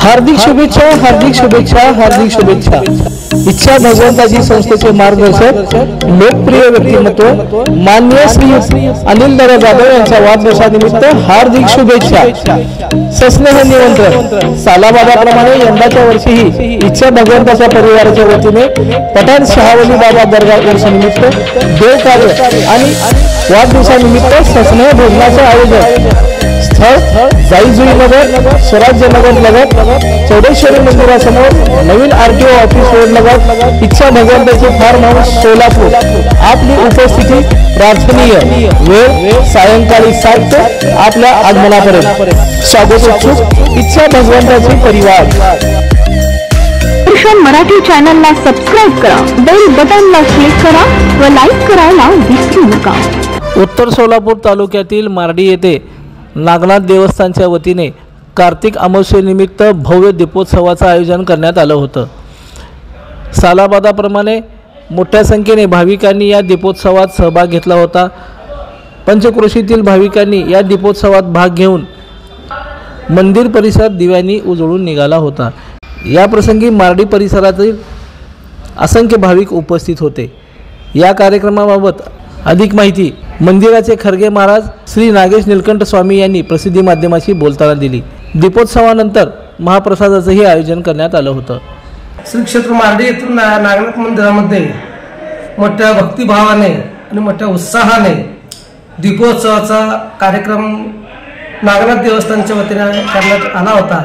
हार्दिक शुभेच्छा, हार्दिक शुभेच्छा, हार्दिक शुभेच्छा। इच्छा भगवंताची संस्थेचे मार्गदर्शक लोकप्रिय व्यक्तिमत्व माननीय श्री अनिल दादा जाधव यांच्या वाढदिवसानिमित्त हार्दिक शुभेच्छा। सस्नेह निमंत्रण। सालाबादाप्रमाणे यंदाच्या वर्षीही इच्छा भगवंताच्या परिवाराच्या वतीने पठाण शहावली बाबा दरगाह उर्सनिमित्त देवकार्य आणि वाढदिवसानिमित्त सस्नेह भोजनाचे आयोजन। स्थळ जाईजुई नगर, स्वराज्य नगर लगत, चौडेश्वरी मंदिरासमोर, नवीन RTO ऑफिस रोड लगत, इच्छा भगवंताचे फार्म हाऊस सोलापूर। आपली उपस्थिती प्रार्थनीय। वेळ सायंकाळी 7 ते आपल्या आगमनापर्यंत। स्वागत इच्छुक इच्छा भगवंताचे परिवार। मराठी चॅनलला सबस्क्राइब करा, बेल बटनला क्लिक करा व लाईक करायला विसरू नका। उत्तर सोलापूर तालुक्यातील मार्डी येथे नागनाथ देवस्थानच्या वतीने कार्तिक अमावस्येनिमित्त भव्य दीपोत्सवाचं आयोजन करण्यात आलं होतं। सालाबादाप्रमाणे मोठ्या संख्येने भाविकांनी या दीपोत्सवात सहभाग घेतला होता। पंचक्रोशीतील भाविकांनी या दीपोत्सवात भाग घेऊन मंदिर परिसर दिव्यांनी उजळून निघाला होता। या प्रसंगी मार्डी परिसरातील असंख्य भाविक उपस्थित होते। या कार्यक्रमाबाबत अधिक माहिती मंदिराचे खरगे महाराज श्री नागेश निलकंठ स्वामी यांनी प्रसिद्धी माध्यमाशी बोलताना दिली। दीपोत्सवानंतर महाप्रसादाचंही आयोजन करण्यात आलं होतं। श्री क्षेत्र मार्डी येथील नागनाथ मंदिरामध्ये मोठ्या भक्तिभावाने आणि मोठ्या उत्साहाने दीपोत्सवाचा कार्यक्रम नागनाथ देवस्थानच्या वतीने करण्यात आला होता।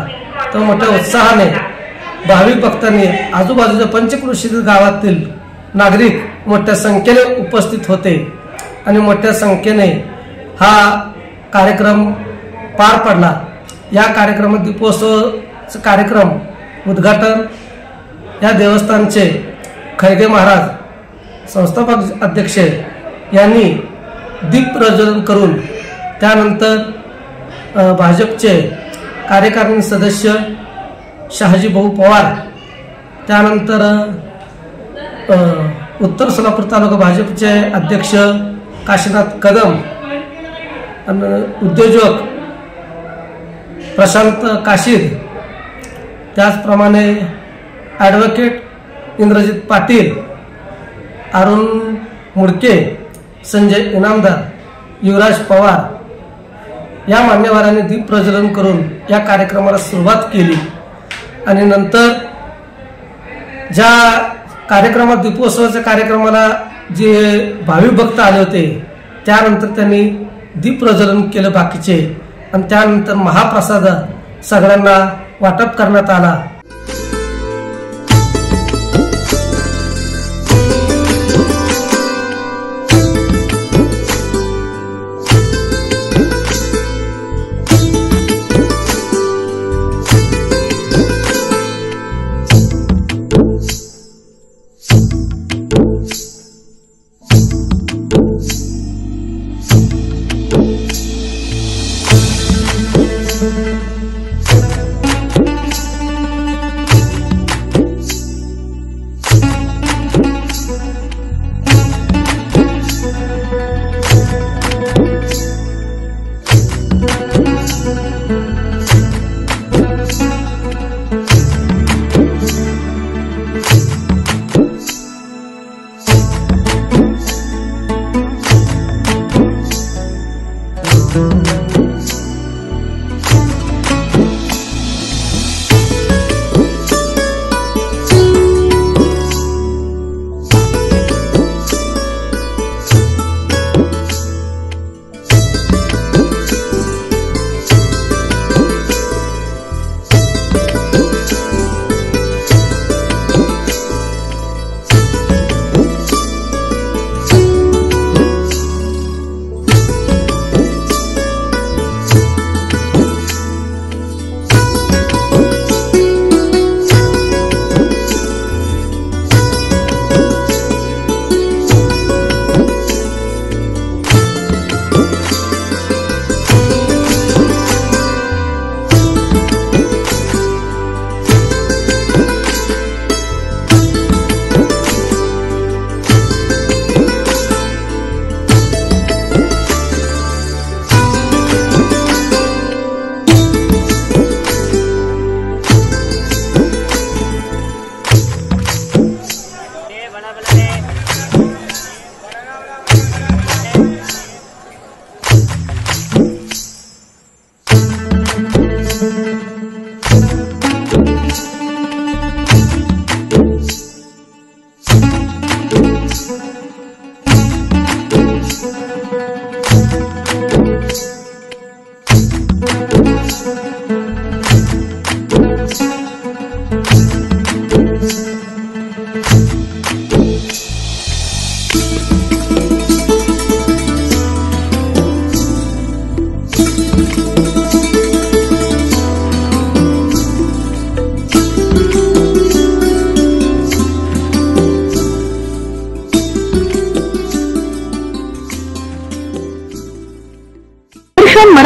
तो मोठ्या उत्साहाने भाविक भक्तांनी आजूबाजूच्या पंचक्रोशीतील गावातील नागरिक मोठ्या संख्येने उपस्थित होते आणि मोठ्या संख्येने हा कार्यक्रम पार पडला। या कार्यक्रमात दीपोत्सवाचा कार्यक्रम उद्घाटन या देवस्थानचे खरगे महाराज संस्थापक अध्यक्ष यांनी दीप प्रज्वलन करून त्यानंतर भाजपचे कार्यकारिणी सदस्य शहाजी भाऊ पवार, त्यानंतर उत्तर सोलापूर तालुका भाजपचे अध्यक्ष काशीनाथ कदम आणि उद्योजक प्रशांत काशीद, त्याचप्रमाणे ॲडव्होकेट इंद्रजित पाटील, अरुण मुडके, संजय इनामदार, युवराज पवार या मान्यवरांनी दीप प्रज्वलन करून या कार्यक्रमाला सुरुवात केली। आणि नंतर ज्या कार्यक्रमात दीपोत्सवाच्या कार्यक्रमाला जे भाविक भक्त आले होते त्यानंतर त्यांनी दीप प्रज्वलन केलं बाकीचे, आणि त्यानंतर महाप्रसाद सगळ्यांना वाटप करण्यात आला।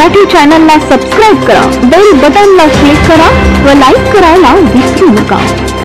मराठी चॅनलला सबस्क्राईब करा, बेल बटनला क्लिक करा व लाईक करायला विसरू नका.